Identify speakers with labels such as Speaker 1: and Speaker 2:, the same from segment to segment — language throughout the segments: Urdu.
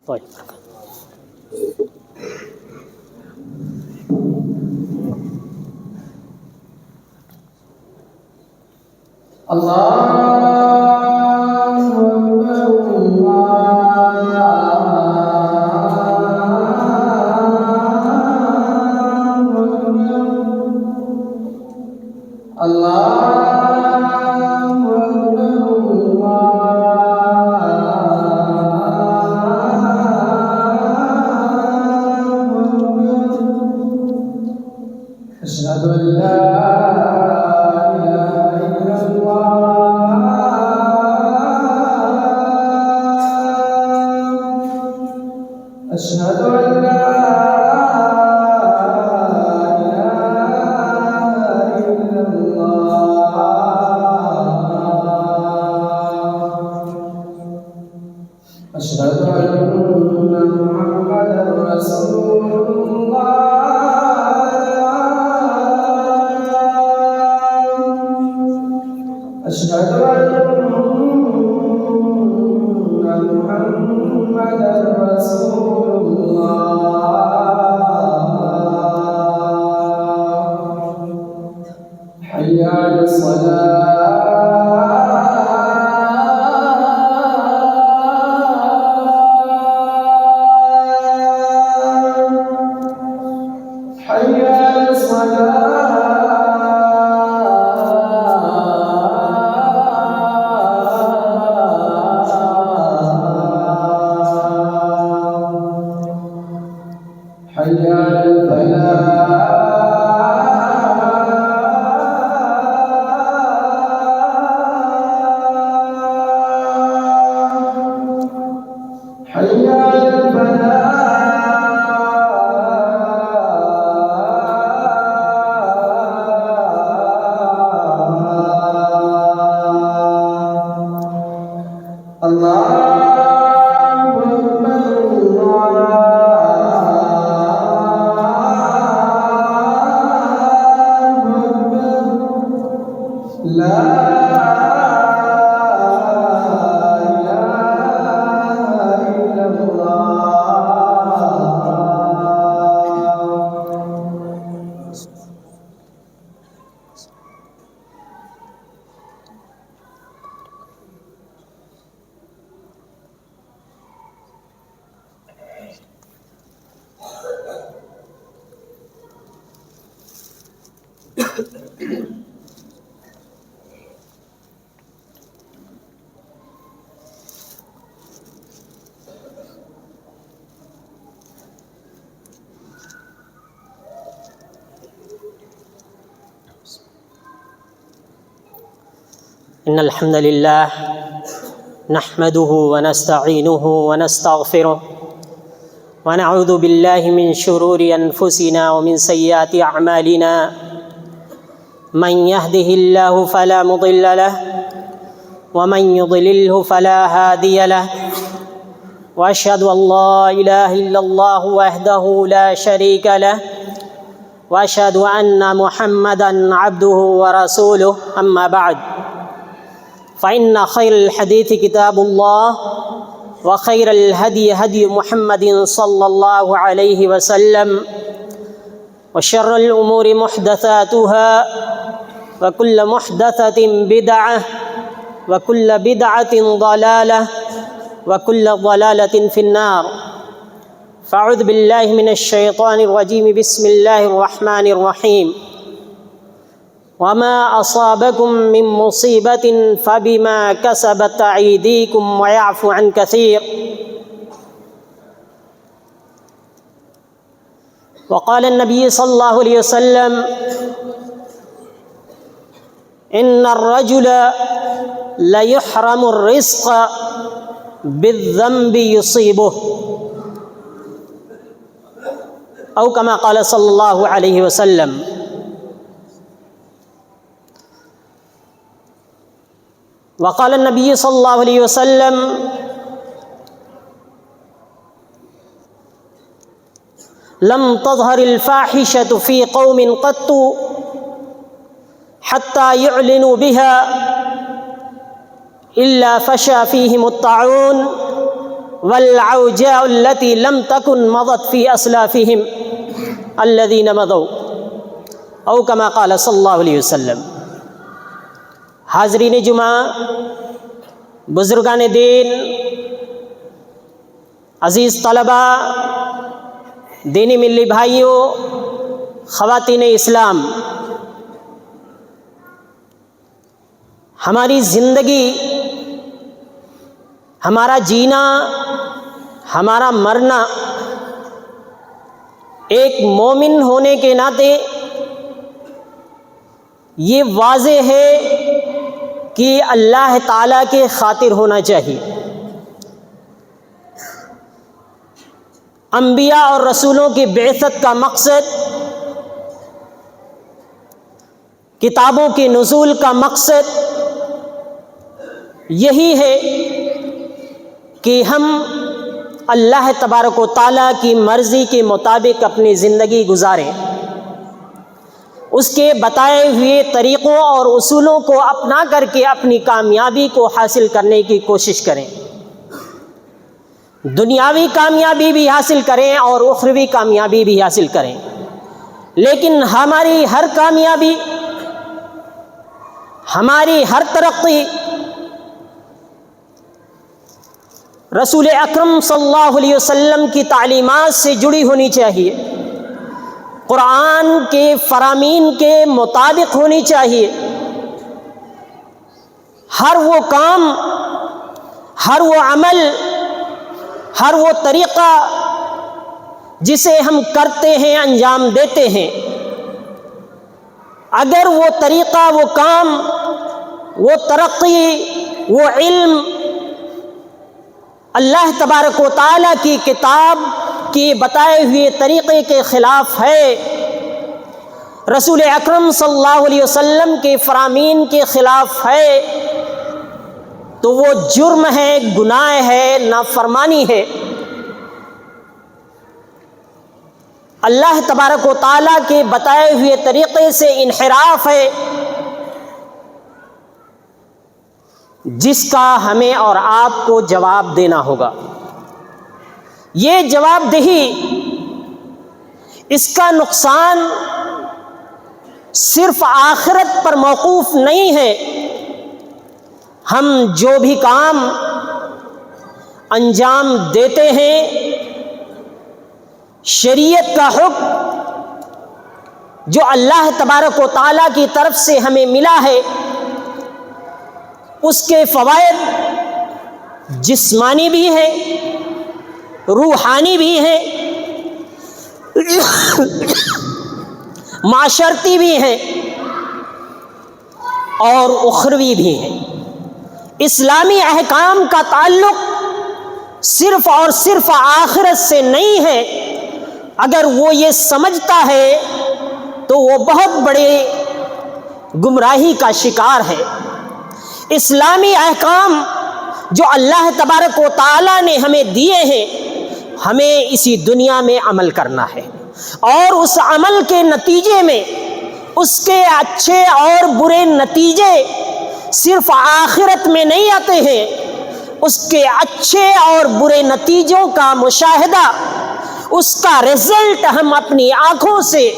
Speaker 1: طيب.
Speaker 2: أشهد أن لا إله إلا الله أشهد أن لا إله إلا الله أشهد أن محمدا رسول الله أشهد أن محمدا رسول الله حي على الصلاة حي على حي على الفلاح حي على الفلاح
Speaker 1: إن الحمد لله نحمده ونستعينه ونستغفره ونعوذ بالله من شرور أنفسنا ومن سيئات أعمالنا من يهده الله فلا مضل له ومن يضلله فلا هادي له وأشهد أن لا إله إلا الله وحده لا شريك له وأشهد أن محمدًا عبده ورسوله أما بعد فإن خير الحديث كتاب الله وخير الهدي هدي محمد صلى الله عليه وسلم وشر الأمور محدثاتها وكل محدثة بدعة وكل بدعة ضلالة وكل ضلالة في النار فأعوذ بالله من الشيطان الرجيم بسم الله الرحمن الرحيم وما أصابكم من مصيبة فبما كسبت أيديكم ويعفو عن كثير وقال النبي صلى الله عليه وسلم إن الرجل ليحرم الرزق بالذنب يصيبه أو كما قال صلى الله عليه وسلم وقال النبي صلى الله عليه وسلم لم تظهر الفاحشة في قوم قط حتى يعلنوا بها إلا فشى فيهم الطاعون والعوجاء التي لم تكن مضت في أسلافهم الذين مضوا او كما قال صلی اللہ علیہ وسلم۔ حاضرین جمعہ، بزرگان دین، عزیز طلبہ، دینی ملی بھائیوں، خواتین اسلام، ہماری زندگی، ہمارا جینا، ہمارا مرنا ایک مومن ہونے کے ناطے یہ واضح ہے کہ اللہ تعالیٰ کے خاطر ہونا چاہیے۔ انبیاء اور رسولوں کی بعثت کا مقصد، کتابوں کے نزول کا مقصد یہی ہے کہ ہم اللہ تبارک و تعالیٰ کی مرضی کے مطابق اپنی زندگی گزاریں، اس کے بتائے ہوئے طریقوں اور اصولوں کو اپنا کر کے اپنی کامیابی کو حاصل کرنے کی کوشش کریں، دنیاوی کامیابی بھی حاصل کریں اور اخروی کامیابی بھی حاصل کریں۔ لیکن ہماری ہر کامیابی، ہماری ہر ترقی رسول اکرم صلی اللہ علیہ وسلم کی تعلیمات سے جڑی ہونی چاہیے، قرآن کے فرامین کے مطابق ہونی چاہیے۔ ہر وہ کام، ہر وہ عمل، ہر وہ طریقہ جسے ہم کرتے ہیں، انجام دیتے ہیں، اگر وہ طریقہ، وہ کام، وہ ترقی، وہ علم اللہ تبارک و تعالیٰ کی کتاب کے بتائے ہوئے طریقے کے خلاف ہے، رسول اکرم صلی اللہ علیہ وسلم کے فرامین کے خلاف ہے، تو وہ جرم ہے، گناہ ہے، نافرمانی ہے۔ اللہ تبارک و تعالیٰ کے بتائے ہوئے طریقے سے انحراف ہے، جس کا ہمیں اور آپ کو جواب دینا ہوگا۔ یہ جواب دہی، اس کا نقصان صرف آخرت پر موقوف نہیں ہے۔ ہم جو بھی کام انجام دیتے ہیں، شریعت کا حکم جو اللہ تبارک و تعالیٰ کی طرف سے ہمیں ملا ہے، اس کے فوائد جسمانی بھی ہیں، روحانی بھی ہیں، معاشرتی بھی ہیں اور اخروی بھی ہیں۔ اسلامی احکام کا تعلق صرف اور صرف آخرت سے نہیں ہے۔ اگر وہ یہ سمجھتا ہے تو وہ بہت بڑے گمراہی کا شکار ہے۔ اسلامی احکام جو اللہ تبارک و تعالیٰ نے ہمیں دیے ہیں، ہمیں اسی دنیا میں عمل کرنا ہے، اور اس عمل کے نتیجے میں اس کے اچھے اور برے نتیجے صرف آخرت میں نہیں آتے ہیں، اس کے اچھے اور برے نتیجوں کا مشاہدہ، اس کا رزلٹ ہم اپنی آنکھوں سے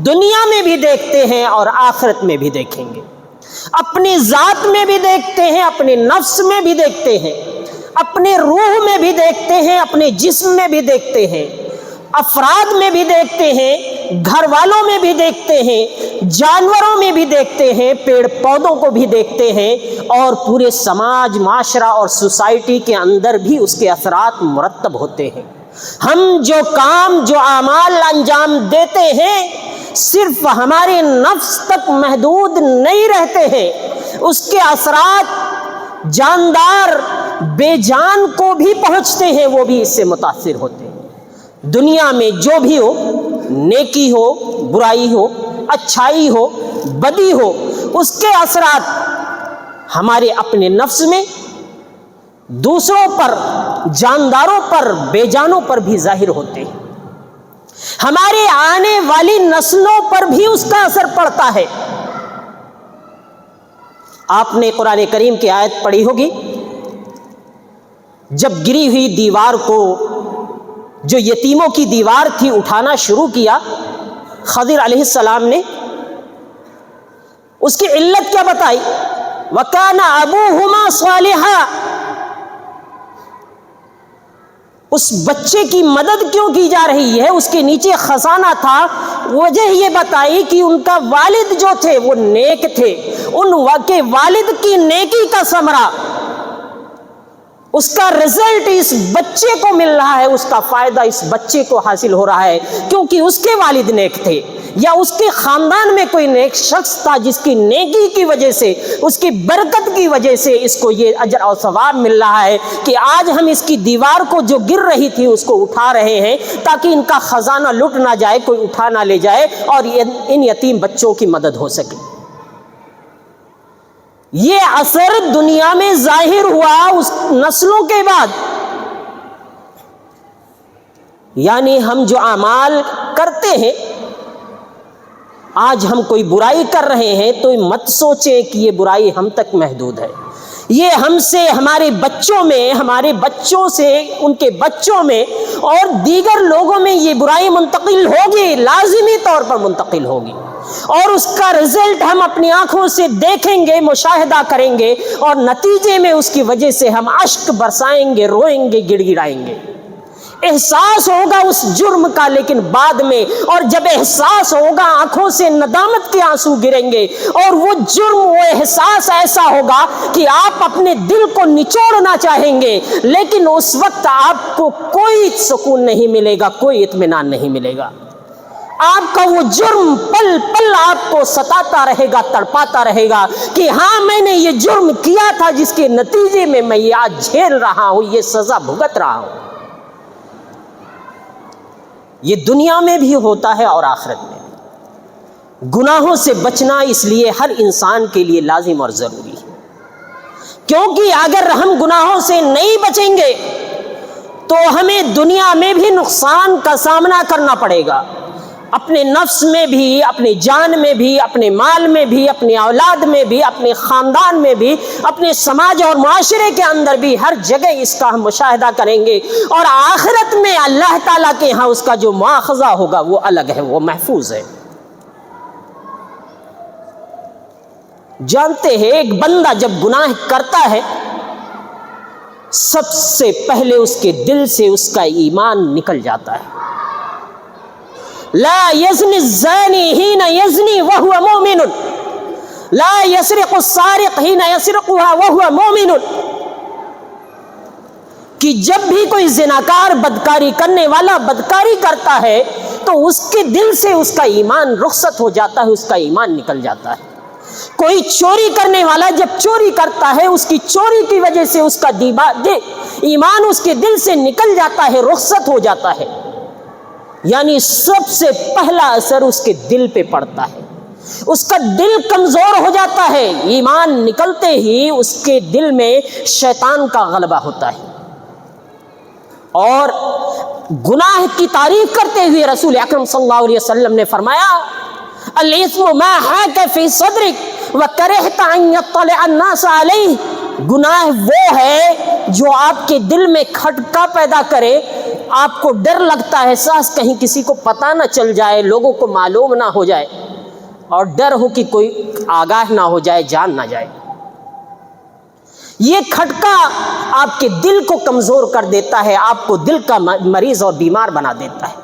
Speaker 1: دنیا میں بھی دیکھتے ہیں اور آخرت میں بھی دیکھیں گے، اپنی ذات میں بھی دیکھتے ہیں، اپنے نفس میں بھی دیکھتے ہیں، اپنے روح میں بھی دیکھتے ہیں، اپنے جسم میں بھی دیکھتے ہیں، افراد میں بھی دیکھتے ہیں، گھر والوں میں بھی دیکھتے ہیں، جانوروں میں بھی دیکھتے ہیں، پیڑ پودوں کو بھی دیکھتے ہیں، اور پورے سماج، معاشرہ اور سوسائٹی کے اندر بھی اس کے اثرات مرتب ہوتے ہیں۔ ہم جو کام، جو اعمال انجام دیتے ہیں، صرف ہمارے نفس تک محدود نہیں رہتے ہیں، اس کے اثرات جاندار، بے جان کو بھی پہنچتے ہیں، وہ بھی اس سے متاثر ہوتے ہیں۔ دنیا میں جو بھی ہو، نیکی ہو، برائی ہو، اچھائی ہو، بدی ہو، اس کے اثرات ہمارے اپنے نفس میں، دوسروں پر، جانداروں پر، بے جانوں پر بھی ظاہر ہوتے ہیں، ہمارے آنے والی نسلوں پر بھی اس کا اثر پڑتا ہے۔ آپ نے قرآن کریم کی آیت پڑھی ہوگی، جب گری ہوئی دیوار کو، جو یتیموں کی دیوار تھی، اٹھانا شروع کیا خضر علیہ السلام نے، اس کی علت کیا بتائی؟ وَكَانَ أَبُوهُمَا صَالِحًا۔ اس بچے کی مدد کیوں کی جا رہی ہے؟ اس کے نیچے خزانہ تھا، وجہ یہ بتائی کہ ان کا والد جو تھے وہ نیک تھے، ان کے والد کی نیکی کا ثمرہ، اس کا رزلٹ اس بچے کو مل رہا ہے، اس کا فائدہ اس بچے کو حاصل ہو رہا ہے، کیونکہ اس کے والد نیک تھے، یا اس کے خاندان میں کوئی نیک شخص تھا جس کی نیکی کی وجہ سے، اس کی برکت کی وجہ سے اس کو یہ اجر اور ثواب مل رہا ہے کہ آج ہم اس کی دیوار کو جو گر رہی تھی اس کو اٹھا رہے ہیں تاکہ ان کا خزانہ لٹ نہ جائے، کوئی اٹھا نہ لے جائے، اور ان یتیم بچوں کی مدد ہو سکے۔ یہ اثر دنیا میں ظاہر ہوا اس نسلوں کے بعد۔ یعنی ہم جو اعمال کرتے ہیں، آج ہم کوئی برائی کر رہے ہیں تو مت سوچیں کہ یہ برائی ہم تک محدود ہے، یہ ہم سے، ہمارے بچوں میں، ہمارے بچوں سے، ان کے بچوں میں اور دیگر لوگوں میں یہ برائی منتقل ہوگی، لازمی طور پر منتقل ہوگی، اور اس کا رزلٹ ہم اپنی آنکھوں سے دیکھیں گے، مشاہدہ کریں گے، اور نتیجے میں اس کی وجہ سے ہم اشک برسائیں گے، روئیں گے، گڑ گڑائیں گے، احساس ہوگا اس جرم کا، لیکن بعد میں، اور جب احساس ہوگا آنکھوں سے ندامت کے آنسو گریں گے، اور وہ جرم، وہ احساس ایسا ہوگا کہ آپ اپنے دل کو نچوڑنا چاہیں گے، لیکن اس وقت آپ کو کوئی سکون نہیں ملے گا، کوئی اطمینان نہیں ملے گا۔ آپ کا وہ جرم پل پل آپ کو ستاتا رہے گا، تڑپاتا رہے گا کہ ہاں میں نے یہ جرم کیا تھا جس کے نتیجے میں میں یہ آج جھیل رہا ہوں، یہ سزا بھگت رہا ہوں۔ یہ دنیا میں بھی ہوتا ہے اور آخرت میں بھی۔ گناہوں سے بچنا اس لیے ہر انسان کے لیے لازم اور ضروری ہے، کیونکہ اگر ہم گناہوں سے نہیں بچیں گے تو ہمیں دنیا میں بھی نقصان کا سامنا کرنا پڑے گا، اپنے نفس میں بھی، اپنی جان میں بھی، اپنے مال میں بھی، اپنی اولاد میں بھی، اپنے خاندان میں بھی، اپنے سماج اور معاشرے کے اندر بھی، ہر جگہ اس کا ہم مشاہدہ کریں گے، اور آخرت میں اللہ تعالیٰ کے ہاں اس کا جو مواخذہ ہوگا وہ الگ ہے، وہ محفوظ ہے۔ جانتے ہیں ایک بندہ جب گناہ کرتا ہے سب سے پہلے اس کے دل سے اس کا ایمان نکل جاتا ہے۔ لا یزنی الزانی حین یزنی وہو مومن، لا یسرق السارق حین یسرقها وہو مومن، کہ جب بھی کوئی زناکار، بدکاری کرنے والا بدکاری کرتا ہے تو اس کے دل سے اس کا ایمان رخصت ہو جاتا ہے، اس کا ایمان نکل جاتا ہے۔ کوئی چوری کرنے والا جب چوری کرتا ہے، اس کی چوری کی وجہ سے اس کا ایمان اس کے دل سے نکل جاتا ہے، رخصت ہو جاتا ہے۔ یعنی سب سے پہلا اثر اس کے دل پہ پڑتا ہے، اس کا دل کمزور ہو جاتا ہے، ایمان نکلتے ہی اس کے دل میں شیطان کا غلبہ ہوتا ہے۔ اور گناہ کی تعریف کرتے ہوئے رسول اکرم صلی اللہ علیہ وسلم نے فرمایا، الاسم ما حاک فی صدرک وکرہت ان یطلع الناس علیہ، گناہ وہ ہے جو آپ کے دل میں کھٹکا پیدا کرے، آپ کو ڈر لگتا ہے، احساس کہیں کسی کو پتہ نہ چل جائے، لوگوں کو معلوم نہ ہو جائے، اور ڈر ہو کہ کوئی آگاہ نہ ہو جائے، جان نہ جائے۔ یہ کھٹکا آپ کے دل کو کمزور کر دیتا ہے، آپ کو دل کا مریض اور بیمار بنا دیتا ہے۔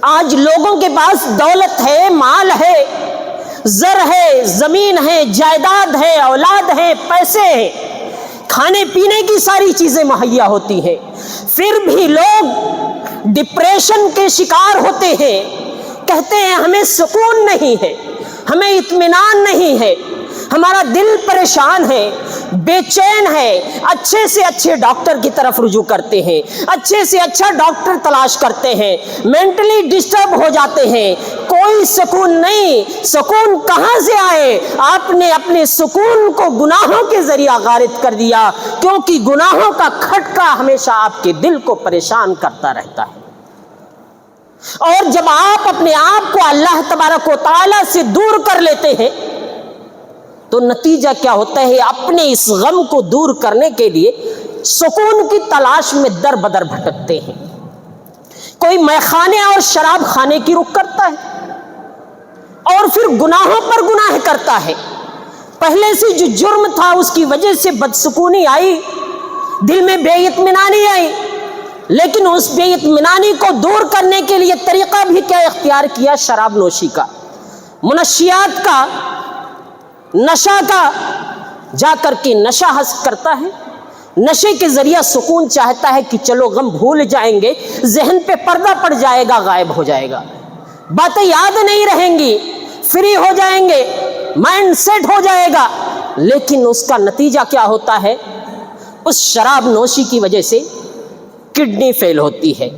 Speaker 1: آج لوگوں کے پاس دولت ہے، مال ہے، زر ہے، زمین ہے، جائیداد ہے، اولاد ہے، پیسے ہیں، کھانے پینے کی ساری چیزیں مہیا ہوتی ہیں، پھر بھی لوگ ڈپریشن کے شکار ہوتے ہیں، کہتے ہیں ہمیں سکون نہیں ہے، ہمیں اطمینان نہیں ہے، ہمارا دل پریشان ہے، بے چین ہے، اچھے سے اچھے ڈاکٹر کی طرف رجوع کرتے ہیں، اچھے سے اچھا ڈاکٹر تلاش کرتے ہیں، مینٹلی ڈسٹرب ہو جاتے ہیں، کوئی سکون نہیں۔ سکون کہاں سے آئے؟ آپ نے اپنے سکون کو گناہوں کے ذریعہ غارت کر دیا، کیونکہ گناہوں کا کھٹکا ہمیشہ آپ کے دل کو پریشان کرتا رہتا ہے۔ اور جب آپ اپنے آپ کو اللہ تبارک و تعالیٰ سے دور کر لیتے ہیں تو نتیجہ کیا ہوتا ہے؟ اپنے اس غم کو دور کرنے کے لیے سکون کی تلاش میں در بدر بھٹکتے ہیں. کوئی میخانے اور شراب خانے کی رخ کرتا ہے اور پھر گناہوں پر گناہ کرتا ہے. پہلے سے جو جرم تھا اس کی وجہ سے بدسکونی آئی، دل میں بے اطمینانی آئی، لیکن اس بے اطمینانی کو دور کرنے کے لیے طریقہ بھی کیا اختیار کیا؟ شراب نوشی کا، منشیات کا، نشہ کا. جا کر کے نشہ حاصل کرتا ہے. نشے کے ذریعہ سکون چاہتا ہے کہ چلو غم بھول جائیں گے، ذہن پہ پردہ پڑ جائے گا، غائب ہو جائے گا، باتیں یاد نہیں رہیں گی، فری ہو جائیں گے، مائنڈ سیٹ ہو جائے گا. لیکن اس کا نتیجہ کیا ہوتا ہے؟ اس شراب نوشی کی وجہ سے کڈنی فیل ہوتی ہے،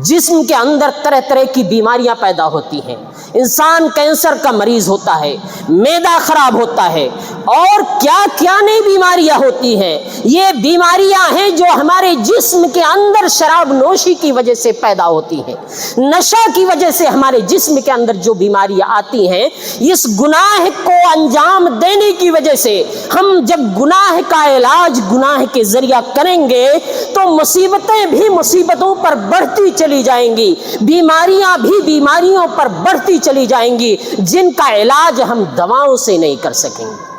Speaker 1: جسم کے اندر طرح طرح کی بیماریاں پیدا ہوتی ہیں، انسان کینسر کا مریض ہوتا ہے، معدہ خراب ہوتا ہے، اور کیا کیا نئی بیماریاں ہوتی ہیں. یہ بیماریاں ہیں جو ہمارے جسم کے اندر شراب نوشی کی وجہ سے پیدا ہوتی ہیں. نشہ کی وجہ سے ہمارے جسم کے اندر جو بیماریاں آتی ہیں، اس گناہ کو انجام دینے کی وجہ سے ہم جب گناہ کا علاج گناہ کے ذریعہ کریں گے تو مصیبتیں بھی مصیبتوں پر بڑھتی چلی جائیں گی، بیماریاں بھی بیماریوں پر بڑھتی چلی جائیں گی، جن کا علاج ہم دواؤں سے نہیں کر سکیں گے.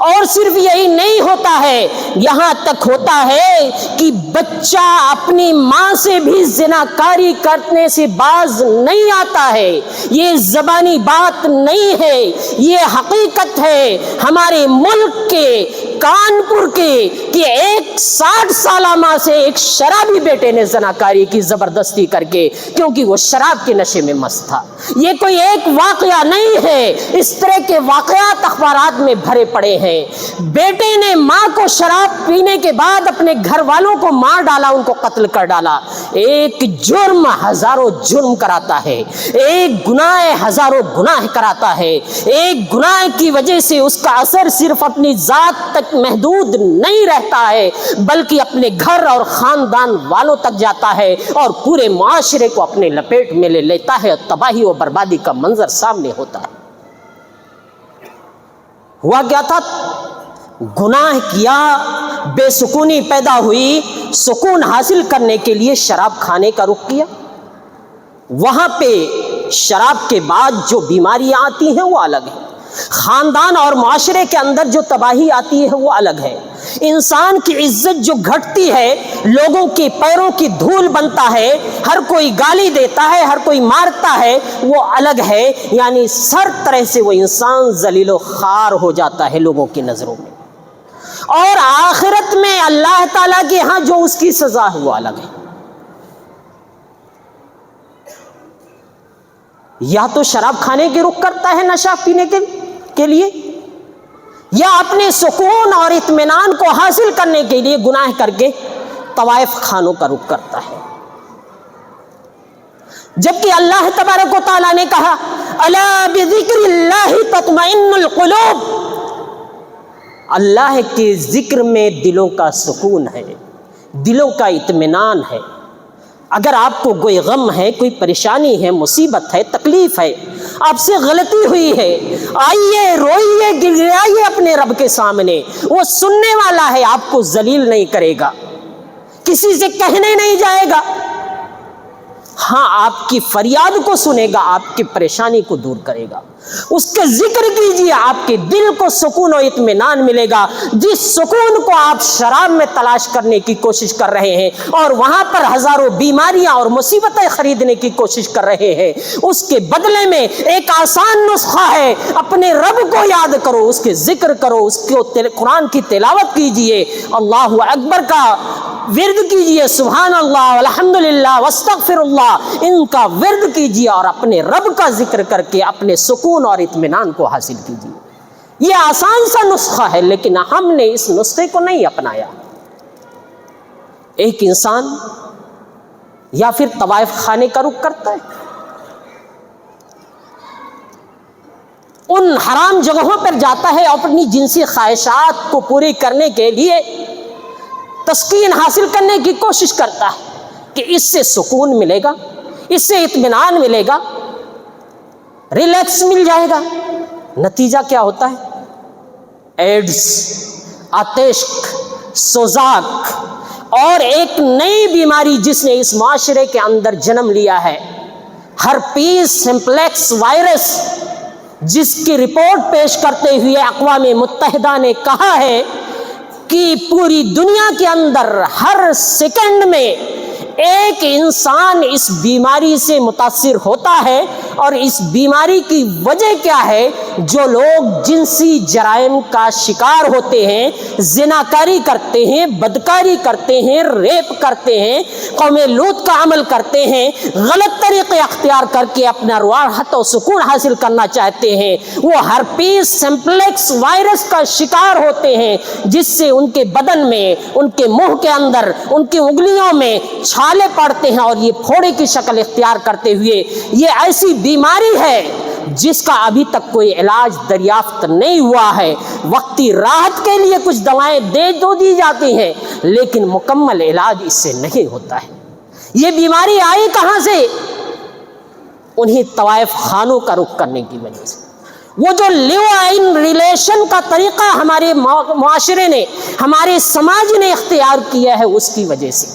Speaker 1: اور صرف یہی نہیں ہوتا ہے، یہاں تک ہوتا ہے کہ بچہ اپنی ماں سے بھی زناکاری کرنے سے باز نہیں آتا ہے. یہ زبانی بات نہیں ہے، یہ حقیقت ہے ہمارے ملک کے، کانپور کے، کہ ایک 60 سالہ ماں سے ایک شرابی بیٹے نے زناکاری کی زبردستی کر کے، کیونکہ وہ شراب کے نشے میں مست تھا. یہ کوئی ایک واقعہ نہیں ہے، اس طرح کے واقعات اخبارات میں بھرے پڑے ہیں. بیٹے نے ماں کو شراب پینے کے بعد اپنے گھر والوں کو مار ڈالا، ان کو قتل کر ڈالا. ایک جرم ہزاروں جرم کراتا ہے، ایک گناہ ہزاروں گناہ کراتا ہے. ایک گناہ کی وجہ سے اس کا اثر صرف اپنی ذات تک محدود نہیں رہتا ہے، بلکہ اپنے گھر اور خاندان والوں تک جاتا ہے اور پورے معاشرے کو اپنے لپیٹ میں لے لیتا ہے. تباہی و بربادی کا منظر سامنے ہوتا ہے. ہوا کیا تھا؟ گناہ کیا، بے سکونی پیدا ہوئی، سکون حاصل کرنے کے لیے شراب کھانے کا رخ کیا. وہاں پہ شراب کے بعد جو بیماریاں آتی ہیں وہ الگ ہے، خاندان اور معاشرے کے اندر جو تباہی آتی ہے وہ الگ ہے. انسان کی عزت جو گھٹتی ہے، لوگوں کے پیروں کی دھول بنتا ہے، ہر کوئی گالی دیتا ہے، ہر کوئی مارتا ہے، وہ الگ ہے. یعنی ہر طرح سے وہ انسان ذلیل و خوار ہو جاتا ہے لوگوں کی نظروں میں. اور آخرت میں اللہ تعالیٰ کے ہاں جو اس کی سزا ہے وہ الگ ہے. یا تو شراب کھانے کی رخ کرتا ہے نشہ پینے کے لیے، یا اپنے سکون اور اطمینان کو حاصل کرنے کے لیے گناہ کر کے طوائف خانوں کا رخ کرتا ہے. جبکہ اللہ تبارک و تعالیٰ نے کہا الا بذکر اللہ تطمئن القلوب، اللہ کے ذکر میں دلوں کا سکون ہے، دلوں کا اطمینان ہے. اگر آپ کو کوئی غم ہے، کوئی پریشانی ہے، مصیبت ہے، تکلیف ہے، آپ سے غلطی ہوئی ہے، آئیے روئیے گڑگڑائیے اپنے رب کے سامنے. وہ سننے والا ہے، آپ کو ذلیل نہیں کرے گا، کسی سے کہنے نہیں جائے گا. ہاں آپ کی فریاد کو سنے گا، آپ کی پریشانی کو دور کرے گا. اس کے ذکر کیجیے، آپ کے دل کو سکون و اطمینان ملے گا. جس سکون کو آپ شراب میں تلاش کرنے کی کوشش کر رہے ہیں اور وہاں پر ہزاروں بیماریاں اور مصیبتیں خریدنے کی کوشش کر رہے ہیں، اس کے بدلے میں ایک آسان نسخہ ہے. اپنے رب کو یاد کرو، اس کے ذکر کرو، اس کو قرآن کی تلاوت کیجیے، اللہ اکبر کا ورد کیجیے، سبحان اللہ الحمدللہ واستغفر اللہ، ان کا ورد کیجیے اور اپنے رب کا ذکر کر کے اپنے سکون اور اطمینان کو حاصل کیجیے. یہ آسان سا نسخہ ہے، لیکن ہم نے اس نسخے کو نہیں اپنایا. ایک انسان یا پھر طوائف خانے کا رخ کرتا ہے، ان حرام جگہوں پر جاتا ہے، اپنی جنسی خواہشات کو پوری کرنے کے لیے تسکین حاصل کرنے کی کوشش کرتا ہے کہ اس سے سکون ملے گا، اس سے اطمینان ملے گا، ریلیکس مل جائے گا. نتیجہ کیا ہوتا ہے؟ ایڈز، آتشک، سوزاک، اور ایک نئی بیماری جس نے اس معاشرے کے اندر جنم لیا ہے، ہرپیس سمپلیکس وائرس، جس کی رپورٹ پیش کرتے ہوئے اقوام متحدہ نے کہا ہے کہ پوری دنیا کے اندر ہر سیکنڈ میں ایک انسان اس بیماری سے متاثر ہوتا ہے۔ اور اس بیماری کی وجہ کیا ہے؟ جو لوگ جنسی جرائم کا شکار ہوتے ہیں، زناکاری کرتے ہیں، بدکاری کرتے ہیں، ریپ کرتے ہیں، قوم لوط کا عمل کرتے ہیں، غلط طریقے اختیار کر کے اپنا راحت و سکون حاصل کرنا چاہتے ہیں، وہ ہرپیس سمپلیکس وائرس کا شکار ہوتے ہیں، جس سے ان کے بدن میں، ان کے منہ کے اندر، ان کی انگلیوں میں چھالے پڑتے ہیں اور یہ پھوڑے کی شکل اختیار کرتے ہوئے یہ ایسی بیماری ہے جس کا ابھی تک کوئی علاج دریافت نہیں ہوا ہے۔ وقتی راحت کے لیے کچھ دوائیں دی جاتی ہیں، لیکن مکمل علاج اس سے نہیں ہوتا ہے۔ یہ بیماری آئی کہاں سے؟ انہی طوائف خانوں کا رخ کرنے کی وجہ سے۔ وہ جو لیو ان ریلیشن کا طریقہ ہمارے معاشرے نے، ہمارے سماج نے اختیار کیا ہے، اس کی وجہ سے،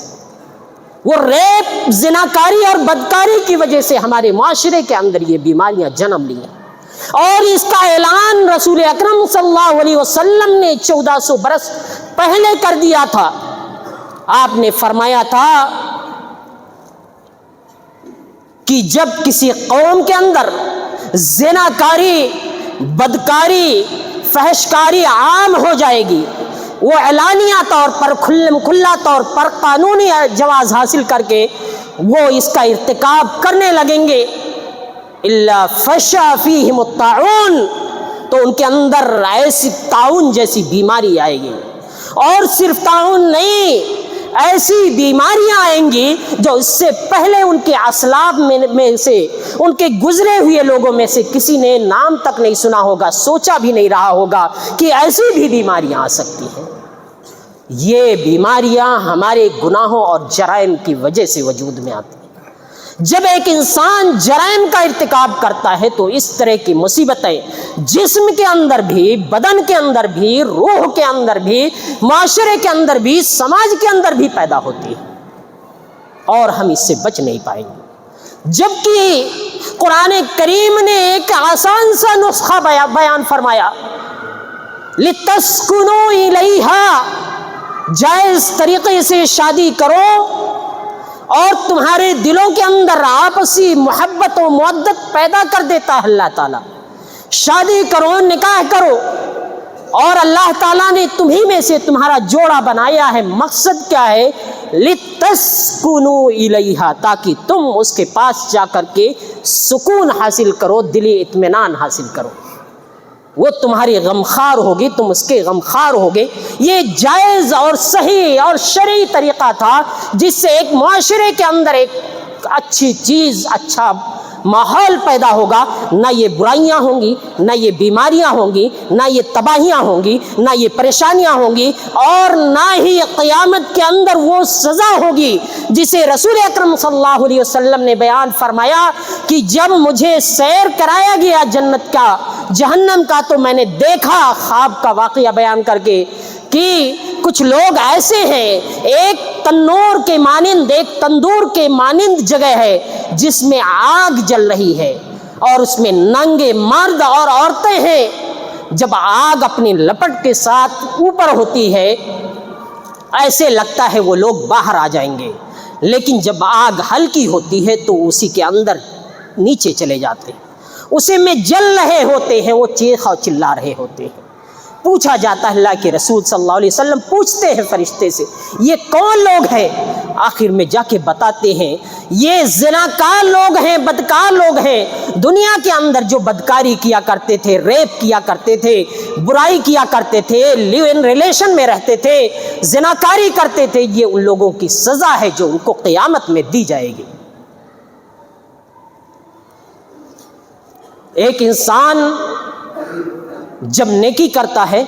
Speaker 1: وہ ریپ، زناکاری اور بدکاری کی وجہ سے ہمارے معاشرے کے اندر یہ بیماریاں جنم لی ہیں۔ اور اس کا اعلان رسول اکرم صلی اللہ علیہ وسلم نے 1400 برس پہلے کر دیا تھا۔ آپ نے فرمایا تھا کہ جب کسی قوم کے اندر زناکاری، بدکاری، فحشکاری عام ہو جائے گی، وہ اعلانیہ طور پر، کھلا طور پر قانونی جواز حاصل کر کے وہ اس کا ارتکاب کرنے لگیں گے، الا فشا فیہم الطاعون، تو ان کے اندر ایسی طاعون جیسی بیماری آئے گی۔ اور صرف طاعون نہیں، ایسی بیماریاں آئیں گی جو اس سے پہلے ان کے اسلاف میں سے، ان کے گزرے ہوئے لوگوں میں سے کسی نے نام تک نہیں سنا ہوگا، سوچا بھی نہیں رہا ہوگا کہ ایسی بھی بیماریاں آ سکتی ہیں۔ یہ بیماریاں ہمارے گناہوں اور جرائم کی وجہ سے وجود میں آتی ہیں۔ جب ایک انسان جرائم کا ارتکاب کرتا ہے تو اس طرح کی مصیبتیں جسم کے اندر بھی، بدن کے اندر بھی، روح کے اندر بھی، معاشرے کے اندر بھی، سماج کے اندر بھی پیدا ہوتی ہے، اور ہم اس سے بچ نہیں پائیں گے۔ جبکہ قرآن کریم نے ایک آسان سا نسخہ بیان فرمایا، لِتَسْكُنُوا إِلَيْهَا، جائز طریقے سے شادی کرو اور تمہارے دلوں کے اندر آپسی محبت و مودت پیدا کر دیتا ہے اللہ تعالیٰ۔ شادی کرو، نکاح کرو، اور اللہ تعالیٰ نے تمہیں میں سے تمہارا جوڑا بنایا ہے۔ مقصد کیا ہے؟ لِتَسْكُنُوا إِلَيْهَا، تاکہ تم اس کے پاس جا کر کے سکون حاصل کرو، دلی اطمینان حاصل کرو۔ وہ تمہاری غمخوار ہوگی، تم اس کے غمخوار ہوگے۔ یہ جائز اور صحیح اور شرعی طریقہ تھا جس سے ایک معاشرے کے اندر ایک اچھی چیز، اچھا ماحول پیدا ہوگا۔ نہ یہ برائیاں ہوں گی، نہ یہ بیماریاں ہوں گی، نہ یہ تباہیاں ہوں گی، نہ یہ پریشانیاں ہوں گی، اور نہ ہی قیامت کے اندر وہ سزا ہوگی جسے رسول اکرم صلی اللہ علیہ وسلم نے بیان فرمایا کہ جب مجھے سیر کرایا گیا جنت کا، جہنم کا، تو میں نے دیکھا خواب کا واقعہ بیان کر کے کہ کچھ لوگ ایسے ہیں، ایک تنور کے مانند، ایک تندور کے مانند جگہ ہے جس میں آگ جل رہی ہے، اور اس میں ننگے مرد اور عورتیں ہیں۔ جب آگ اپنی لپٹ کے ساتھ اوپر ہوتی ہے، ایسے لگتا ہے وہ لوگ باہر آ جائیں گے، لیکن جب آگ ہلکی ہوتی ہے تو اسی کے اندر نیچے چلے جاتے ہیں، اسے میں جل رہے ہوتے ہیں، وہ چیخ اور چلا رہے ہوتے ہیں۔ پوچھا جاتا ہے، اللہ کے رسول صلی اللہ علیہ وسلم پوچھتے ہیں فرشتے سے، یہ کون لوگ ہیں؟ آخر میں جا کے بتاتے ہیں یہ زناکار لوگ ہیں، بدکار لوگ ہیں۔ دنیا کے اندر جو بدکاری کیا کرتے تھے، ریپ کیا کرتے تھے، برائی کیا کرتے تھے، لیو ان ریلیشن میں رہتے تھے، زناکاری کرتے تھے، یہ ان لوگوں کی سزا ہے جو ان کو قیامت میں دی جائے گی۔ ایک انسان جب نیکی کرتا ہے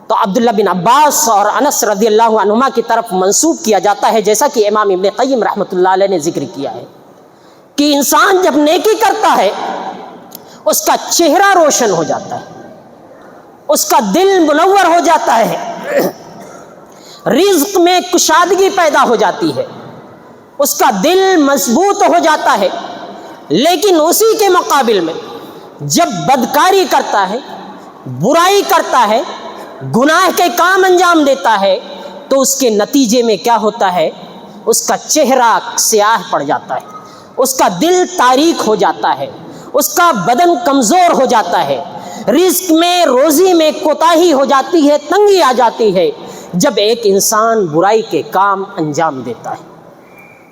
Speaker 1: تو عبداللہ بن عباس اور انس رضی اللہ عنہما کی طرف منسوب کیا جاتا ہے، جیسا کہ امام ابن قیم رحمۃ اللہ علیہ نے ذکر کیا ہے کہ انسان جب نیکی کرتا ہے اس کا چہرہ روشن ہو جاتا ہے، اس کا دل منور ہو جاتا ہے، رزق میں کشادگی پیدا ہو جاتی ہے، اس کا دل مضبوط ہو جاتا ہے۔ لیکن اسی کے مقابل میں جب بدکاری کرتا ہے، برائی کرتا ہے، گناہ کے کام انجام دیتا ہے، تو اس کے نتیجے میں کیا ہوتا ہے؟ اس کا چہرہ سیاہ پڑ جاتا ہے، اس کا دل تاریک ہو جاتا ہے، اس کا بدن کمزور ہو جاتا ہے، رزق میں روزی میں کوتاہی ہو جاتی ہے، تنگی آ جاتی ہے جب ایک انسان برائی کے کام انجام دیتا ہے۔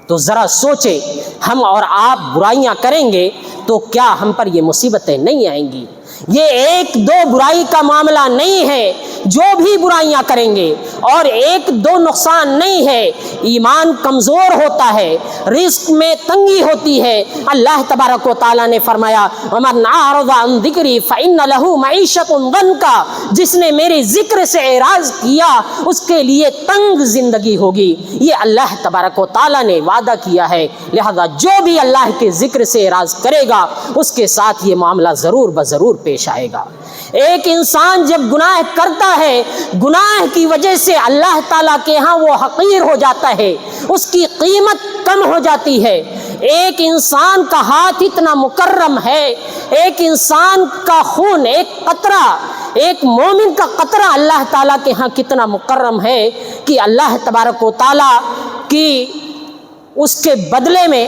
Speaker 1: تو ذرا سوچے، ہم اور آپ برائیاں کریں گے تو کیا ہم پر یہ مصیبتیں نہیں آئیں گی؟ یہ ایک دو برائی کا معاملہ نہیں ہے، جو بھی برائیاں کریں گے، اور ایک دو نقصان نہیں ہے۔ ایمان کمزور ہوتا ہے، رزق میں تنگی ہوتی ہے۔ اللہ تبارک و تعالیٰ نے فرمایا وَمَنْ أَعْرَضَ عَنْ ذِكْرِي فَإِنَّ لَهُ مَعِيشَةٌ ضَنْكَ، جس نے میرے ذکر سے اعراض کیا اس کے لیے تنگ زندگی ہوگی۔ یہ اللہ تبارک و تعالیٰ نے وعدہ کیا ہے، لہذا جو بھی اللہ کے ذکر سے اعراض کرے گا اس کے ساتھ یہ معاملہ ضرور بضرور پیش آئے گا۔ ایک انسان جب گناہ کرتا ہے، گناہ کی وجہ سے اللہ تعالیٰ کے ہاں وہ حقیر ہو جاتا ہے، اس کی قیمت کم ہو جاتی ہے۔ ایک انسان کا ہاتھ اتنا مکرم ہے، ایک انسان کا خون، ایک قطرہ، ایک مومن کا قطرہ اللہ تعالیٰ کے ہاں کتنا مکرم ہے کہ اللہ تبارک و تعالیٰ کی اس کے بدلے میں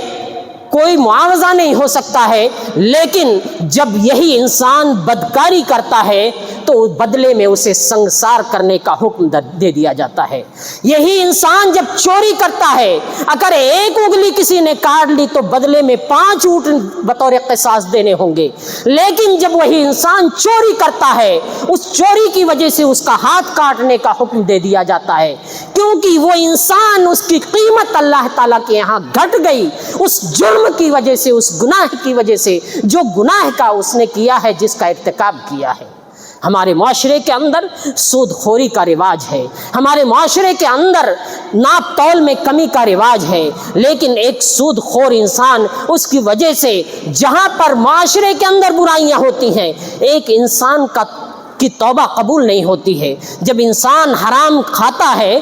Speaker 1: کوئی معاوضہ نہیں ہو سکتا ہے۔ لیکن جب یہی انسان بدکاری کرتا ہے تو بدلے میں اسے سنگسار کرنے کا حکم دے دیا جاتا ہے۔ یہی انسان جب چوری کرتا ہے، اگر ایک انگلی کسی نے کاٹ لی تو بدلے میں 5 اونٹ بطور قصاص دینے ہوں گے۔ لیکن جب وہی انسان چوری کرتا ہے، اس چوری کی وجہ سے اس کا ہاتھ کاٹنے کا حکم دے دیا جاتا ہے، کیونکہ وہ انسان، اس کی قیمت اللہ تعالیٰ کے یہاں گھٹ گئی اس جرم کی وجہ سے، اس گناہ کی وجہ سے جو گناہ کا اس نے کیا ہے، جس کا ارتکاب کیا ہے۔ ہمارے معاشرے کے اندر سود خوری کا رواج ہے، ہمارے معاشرے کے اندر ناپ تول میں کمی کا رواج ہے، لیکن ایک سود خور انسان، اس کی وجہ سے جہاں پر معاشرے کے اندر برائیاں ہوتی ہیں، ایک انسان کی توبہ قبول نہیں ہوتی ہے۔ جب انسان حرام کھاتا ہے،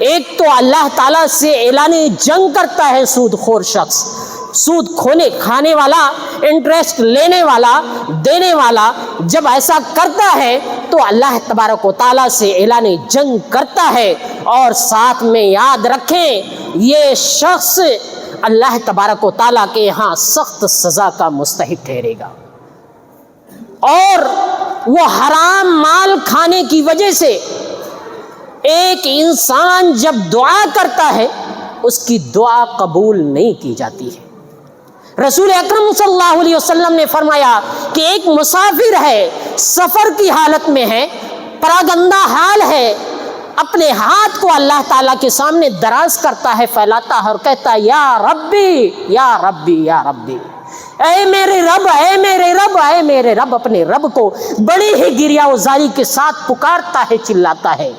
Speaker 1: ایک تو اللہ تعالیٰ سے اعلان جنگ کرتا ہے سود خور شخص، سود کھانے والا، انٹرسٹ لینے والا، دینے والا جب ایسا کرتا ہے تو اللہ تبارک و تعالیٰ سے اعلان جنگ کرتا ہے، اور ساتھ میں یاد رکھیں یہ شخص اللہ تبارک و تعالیٰ کے یہاں سخت سزا کا مستحق ٹھہرے گا۔ اور وہ حرام مال کھانے کی وجہ سے ایک انسان جب دعا کرتا ہے اس کی دعا قبول نہیں کی جاتی ہے۔ رسول اکرم صلی اللہ علیہ وسلم نے فرمایا کہ ایک مسافر ہے، سفر کی حالت میں ہے، پراگندہ حال ہے، اپنے ہاتھ کو اللہ تعالیٰ کے سامنے دراز کرتا ہے، پھیلاتا ہے اور کہتا ہے یا ربی یا ربی یا ربی، اے میرے رب، اے میرے رب، اے میرے رب، اپنے رب کو بڑی ہی گریہ وزاری کے ساتھ پکارتا ہے، چلاتا ہے۔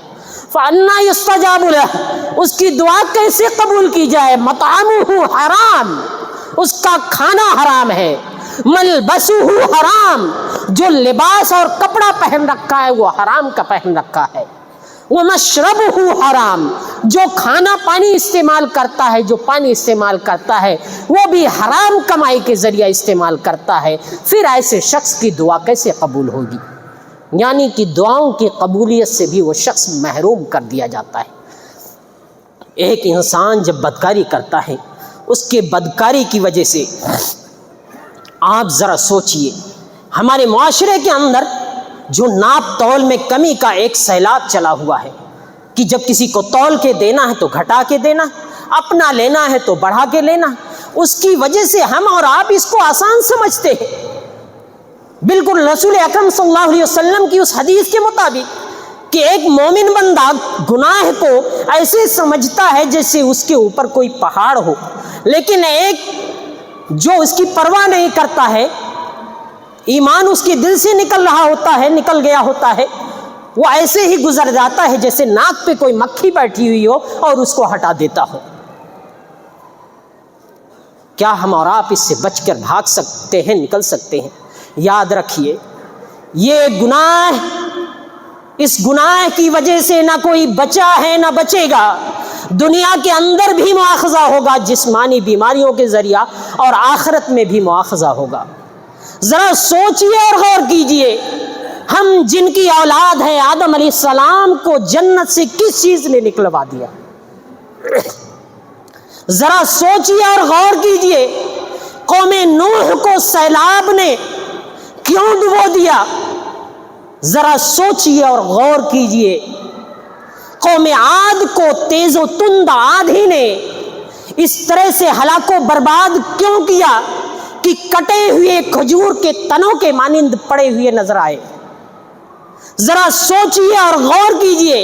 Speaker 1: فَأَنَّىٰ يُسْتَجَابُ لَهُ، اس کی دعا کیسے قبول کی جائے؟ مَطْعَمُهُ حرام، اس کا کھانا حرام ہے، ملبسُهُ حرام، جو لباس اور کپڑا پہن رکھا ہے وہ حرام کا پہن رکھا ہے، وَمَشْرَبُهُ حرام، جو کھانا پانی استعمال کرتا ہے، جو پانی استعمال کرتا ہے وہ بھی حرام کمائی کے ذریعہ استعمال کرتا ہے۔ پھر ایسے شخص کی دعا کیسے قبول ہوگی؟ یعنی کہ دعاؤں کی قبولیت سے بھی وہ شخص محروم کر دیا جاتا ہے۔ ایک انسان جب بدکاری کرتا ہے، اس کے بدکاری کی وجہ سے آپ ذرا سوچئے، ہمارے معاشرے کے اندر جو ناپ تول میں کمی کا ایک سیلاب چلا ہوا ہے کہ جب کسی کو تول کے دینا ہے تو گھٹا کے دینا، اپنا لینا ہے تو بڑھا کے لینا، اس کی وجہ سے ہم اور آپ اس کو آسان سمجھتے ہیں۔ بالکل رسول اکرم صلی اللہ علیہ وسلم کی اس حدیث کے مطابق کہ ایک مومن بندہ گناہ کو ایسے سمجھتا ہے جیسے اس کے اوپر کوئی پہاڑ ہو، لیکن ایک جو اس کی پرواہ نہیں کرتا ہے، ایمان اس کے دل سے نکل رہا ہوتا ہے، نکل گیا ہوتا ہے، وہ ایسے ہی گزر جاتا ہے جیسے ناک پہ کوئی مکھی بیٹھی ہوئی ہو اور اس کو ہٹا دیتا ہو۔ کیا ہم اور آپ اس سے بچ کر بھاگ سکتے ہیں، نکل سکتے ہیں؟ یاد رکھیے، یہ گناہ اس گناہ کی وجہ سے نہ کوئی بچا ہے نہ بچے گا، دنیا کے اندر بھی مواخذہ ہوگا جسمانی بیماریوں کے ذریعہ، اور آخرت میں بھی مواخذہ ہوگا۔ ذرا سوچئے اور غور کیجئے، ہم جن کی اولاد ہیں، آدم علیہ السلام کو جنت سے کس چیز نے نکلوا دیا؟ ذرا سوچئے اور غور کیجئے، قوم نوح کو سیلاب نے کیوں ڈبو دیا؟ ذرا سوچئے اور غور کیجئے، قوم عاد کو تیز و تند آندھی نے اس طرح سے ہلاک و برباد کیوں کیا کہ کٹے ہوئے کھجور کے تنوں کے مانند پڑے ہوئے نظر آئے؟ ذرا سوچئے اور غور کیجئے،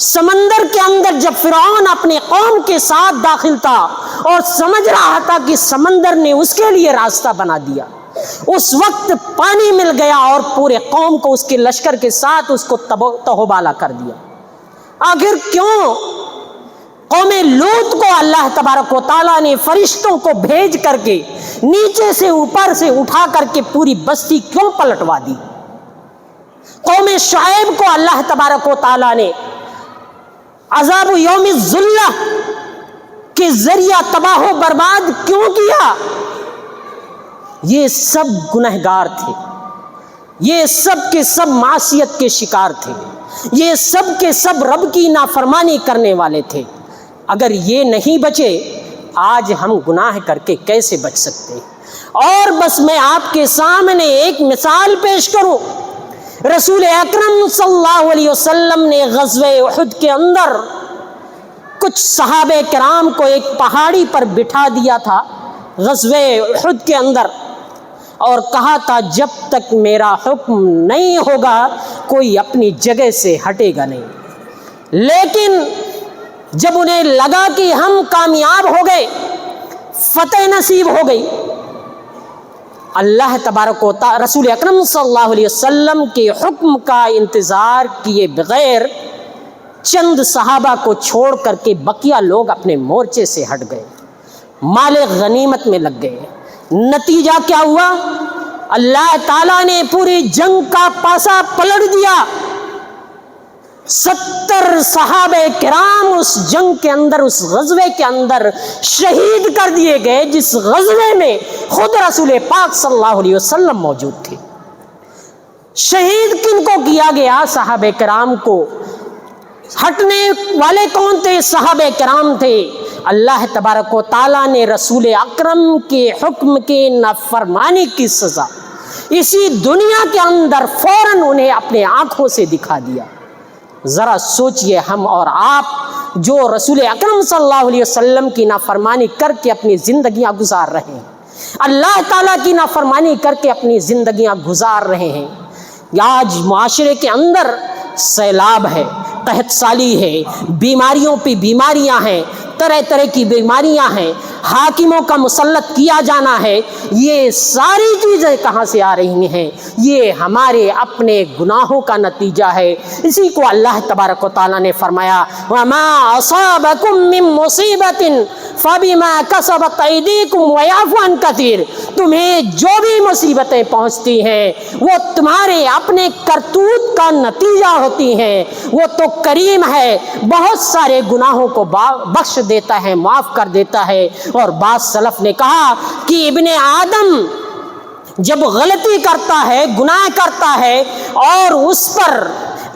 Speaker 1: سمندر کے اندر جب فرعون اپنے قوم کے ساتھ داخل تھا اور سمجھ رہا تھا کہ سمندر نے اس کے لیے راستہ بنا دیا، اس وقت پانی مل گیا اور پورے قوم کو اس کے لشکر کے ساتھ اس کو تہوبالا کر دیا۔ آخر کیوں؟ قوم لوط کو اللہ تبارک و تعالیٰ نے فرشتوں کو بھیج کر کے نیچے سے اوپر سے اٹھا کر کے پوری بستی کیوں پلٹوا دی؟ قوم شعیب کو اللہ تبارک و تعالیٰ نے عذاب یوم الذلہ کے ذریعہ تباہ و برباد کیوں کیا؟ یہ سب گنہگار تھے، یہ سب کے سب معصیت کے شکار تھے، یہ سب کے سب رب کی نافرمانی کرنے والے تھے۔ اگر یہ نہیں بچے، آج ہم گناہ کر کے کیسے بچ سکتے؟ اور بس میں آپ کے سامنے ایک مثال پیش کروں، رسول اکرم صلی اللہ علیہ وسلم نے غزوہ احد کے اندر کچھ صحابہ کرام کو ایک پہاڑی پر بٹھا دیا تھا غزوہ احد کے اندر، اور کہا تھا جب تک میرا حکم نہیں ہوگا کوئی اپنی جگہ سے ہٹے گا نہیں۔ لیکن جب انہیں لگا کہ ہم کامیاب ہو گئے، فتح نصیب ہو گئی، اللہ تبارک و تعالی رسول اکرم صلی اللہ علیہ وسلم کے حکم کا انتظار کیے بغیر چند صحابہ کو چھوڑ کر کے بقیہ لوگ اپنے مورچے سے ہٹ گئے، مال غنیمت میں لگ گئے۔ نتیجہ کیا ہوا؟ اللہ تعالیٰ نے پوری جنگ کا پاسا پلٹ دیا۔ 70 صحابہ کرام اس جنگ کے اندر، اس غزوے کے اندر شہید کر دیے گئے، جس غزوے میں خود رسول پاک صلی اللہ علیہ وسلم موجود تھے۔ شہید کن کو کیا گیا؟ صحابہ کرام کو۔ ہٹنے والے کون تھے؟ صحابہ کرام تھے۔ اللہ تبارک و تعالیٰ نے رسول اکرم کے حکم کے نافرمانی کی سزا اسی دنیا کے اندر فوراً انہیں اپنے آنکھوں سے دکھا دیا۔ ذرا سوچئے، ہم اور آپ جو رسول اکرم صلی اللہ علیہ وسلم کی نافرمانی کر کے اپنی زندگیاں گزار رہے ہیں، اللہ تعالیٰ کی نافرمانی کر کے اپنی زندگیاں گزار رہے ہیں، آج معاشرے کے اندر سیلاب ہے، قحط سالی ہے، بیماریوں پہ بیماریاں ہیں، طرح طرح کی بیماریاں ہیں، حاکموں کا مسلط کیا جانا ہے، یہ ساری چیزیں کہاں سے آ رہی ہیں؟ یہ ہمارے اپنے گناہوں کا نتیجہ ہے۔ اسی کو اللہ تبارک و تعالیٰ نے فرمایا وَمَا أَصَابَكُم مِّن مُّصِيبَةٍ فَبِمَا كَسَبَتْ أَيْدِيكُمْ وَيَعْفُو عَن كَثِيرٍ، تمہیں جو بھی مصیبتیں پہنچتی ہیں وہ تمہارے اپنے کرتوت کا نتیجہ ہوتی ہیں۔ وہ تو کریم ہے، بہت سارے گناہوں کو بخش دیتا ہے، معاف کر دیتا ہے۔ اور بعض سلف نے کہا کہ ابن آدم جب غلطی کرتا ہے، گناہ کرتا ہے اور اس پر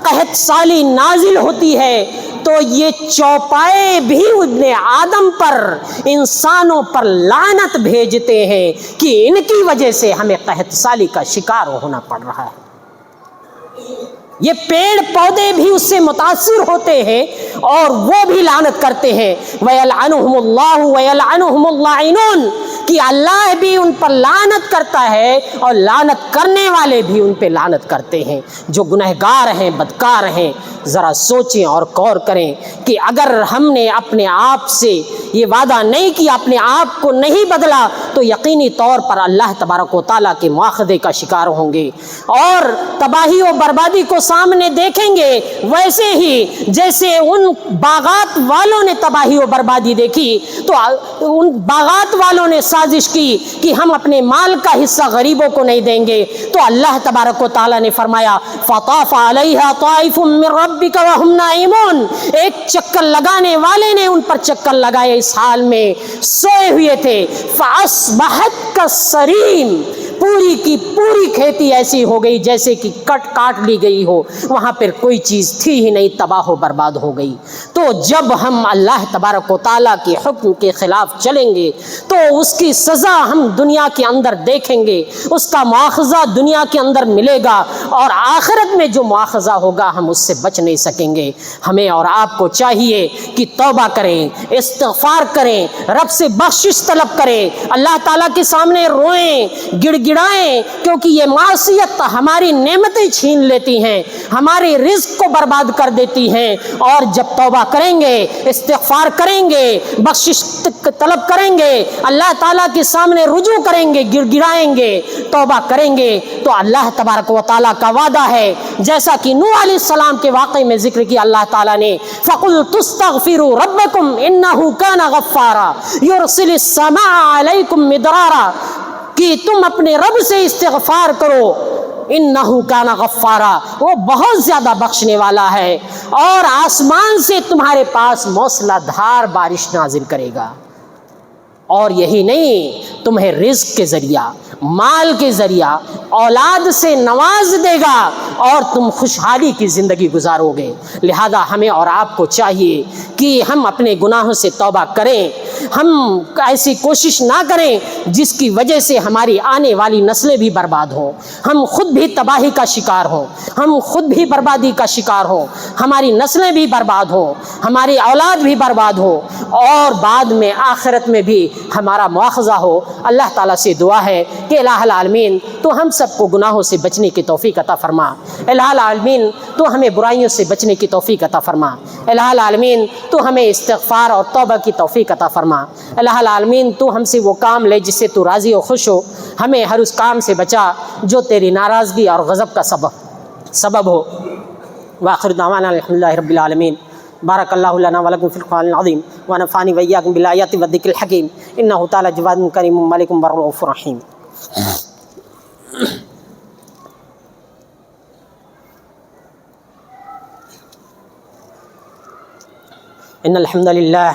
Speaker 1: قحط سالی نازل ہوتی ہے تو یہ چوپائے بھی ابن آدم پر، انسانوں پر لعنت بھیجتے ہیں کہ ان کی وجہ سے ہمیں قحط سالی کا شکار ہونا پڑ رہا ہے۔ یہ پیڑ پودے بھی اس سے متاثر ہوتے ہیں اور وہ بھی لعنت کرتے ہیں۔ وَيَلْعَنُهُمُ اللَّهُ وَيَلْعَنُهُمُ اللَّاعِنُونَ، کہ اللہ بھی ان پر لعنت کرتا ہے اور لعنت کرنے والے بھی ان پہ لعنت کرتے ہیں جو گنہگار ہیں، بدکار ہیں۔ ذرا سوچیں اور غور کریں کہ اگر ہم نے اپنے آپ سے یہ وعدہ نہیں کیا، اپنے آپ کو نہیں بدلا، تو یقینی طور پر اللہ تبارک و تعالیٰ کے مواخذے کا شکار ہوں گے اور تباہی و بربادی کو سامنے دیکھیں گے، ویسے ہی جیسے ان باغات والوں نے تباہی و بربادی دیکھی تو ان باغات والوں نے سازش کی کہ ہم اپنے مال کا حصہ غریبوں کو نہیں دیں گے، تو اللہ تبارک و تعالیٰ نے فرمایا فطاف علیہا طائف من ربک وہم نائمون، ایک چکر لگانے والے نے ان پر چکر لگائے اس حال میں سوئے ہوئے تھے، فاصبحت کالصریم، پوری کی پوری کھیتی ایسی ہو گئی جیسے کہ کاٹ لی گئی ہو، وہاں پر کوئی چیز تھی ہی نہیں، تباہ و برباد ہو گئی۔ تو جب ہم اللہ تبارک و تعالیٰ کے حکم کے خلاف چلیں گے تو اس کی سزا ہم دنیا کے اندر دیکھیں گے، اس کا مواخذہ دنیا کے اندر ملے گا، اور آخرت میں جو مواخذہ ہوگا ہم اس سے بچ نہیں سکیں گے۔ ہمیں اور آپ کو چاہیے کہ توبہ کریں، استغفار کریں، رب سے بخشش طلب کریں، اللہ تعالیٰ کے سامنے روئیں، گڑ گڑائیں، کیونکہ یہ معصیت ہماری نعمتیں چھین لیتی ہیں، ہمارے رزق کو برباد کر دیتی ہیں، اور جب توبہ کریں گے، استغفار کریں گے، بخشش طلب کریں گے، اللہ تعالیٰ کے سامنے رجوع کریں گے، گڑ گڑائیں گے، توبہ کریں گے، تو اللہ تبارک و تعالیٰ کا وعدہ ہے، جیسا کہ نوح علیہ السلام کے واقعے میں ذکر کیا اللہ تعالیٰ نے، فَقُلْتُ اسْتَغْفِرُوا رَبَّكُمْ إِنَّهُ كَانَ غَفَّارًا يُرْسِلِ السَّمَاءَ عَلَيْكُمْ مِدْرَارًا، کہ تم اپنے رب سے استغفار کرو، انہو کان غفارا، وہ بہت زیادہ بخشنے والا ہے، اور آسمان سے تمہارے پاس موسلا دھار بارش نازل کرے گا، اور یہی نہیں، تمہیں رزق کے ذریعہ، مال کے ذریعہ، اولاد سے نواز دے گا، اور تم خوشحالی کی زندگی گزارو گے۔ لہذا ہمیں اور آپ کو چاہیے کہ ہم اپنے گناہوں سے توبہ کریں، ہم ایسی کوشش نہ کریں جس کی وجہ سے ہماری آنے والی نسلیں بھی برباد ہوں، ہم خود بھی تباہی کا شکار ہوں، ہم خود بھی بربادی کا شکار ہوں، ہماری نسلیں بھی برباد ہوں، ہماری اولاد بھی برباد ہو، اور بعد میں آخرت میں بھی ہمارا مواخذہ ہو۔ اللہ تعالیٰ سے دعا ہے کہ الہ العالمین تو ہم سب کو گناہوں سے بچنے کی توفیق عطا فرما، الہ العالمین تو ہمیں برائیوں سے بچنے کی توفیق عطا فرما، الہ العالمین تو ہمیں استغفار اور توبہ کی توفیق عطا فرما، الہ العالمین تو ہم سے وہ کام لے جس سے تو راضی و خوش ہو، ہمیں ہر اس کام سے بچا جو تیری ناراضگی اور غضب کا سبب ہو۔ وآخر دعوانا الحمدللہ رب العالمین۔ بارک اللہ لنا ولکم فی القرآن العظیم ونفعنی وإیاکم بالآیات والذکر الحکیم، انہ تعالی جواد کریم ملک بر رؤوف رحیم۔ ان الحمد للہ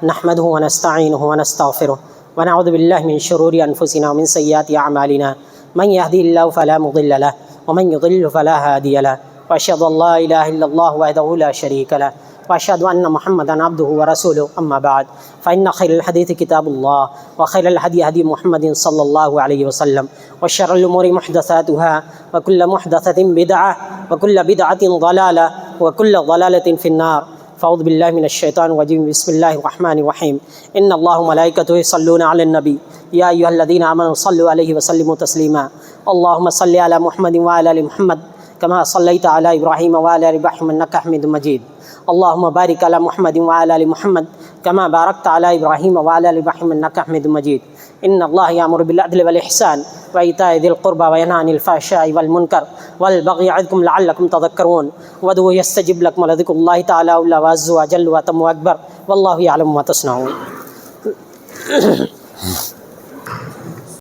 Speaker 1: نحمده ونستعینه ونستغفره ونعوذ باللہ من شرور انفسنا ومن سیئات اعمالنا، من يهدي الله فلا مضل له ومن يضلل فلا هادي له، واشهد ان لا اله الا الله وحده لا شريك له، واشهد ان محمدا عبده ورسوله، اما بعد فان خير الحديث كتاب الله، وخير الهدي هدي محمد صلى الله عليه وسلم، وشر الامور محدثاتها، وكل محدثة بدعة، وكل بدعة ضلالة، وكل ضلالة في النار۔ فاعوذ باللہ من الشیطان الرجیم، بسم اللہ الرحمن الرحیم۔ ان اللہ ملائکتہ یصلون علی النبی یا ایھا الذین آمنوا صلوا علیہ وسلموا تسلیما، اللہم صل علی محمد وعلی آل محمد کما صلیت علی ابراہیم وعلی آل ابراہیم انک حمید مجید، اللہم بارک علی محمد وعلی آل محمد کما بارکت علی ابراہیم وعلی آل ابراہیم انک حمید مجید۔ ان اللہ یأمر بالعدل والإحسان وإیتاء ذی القربى وینہی عن الفحشاء والمنکر والبغی یعظکم لعلکم تذکرون، وادعوه یستجب لکم ولذکر اللہ تعالی اعلی وأعز وأجل وأتم وأکبر، واللہ یعلم ما تصنعون۔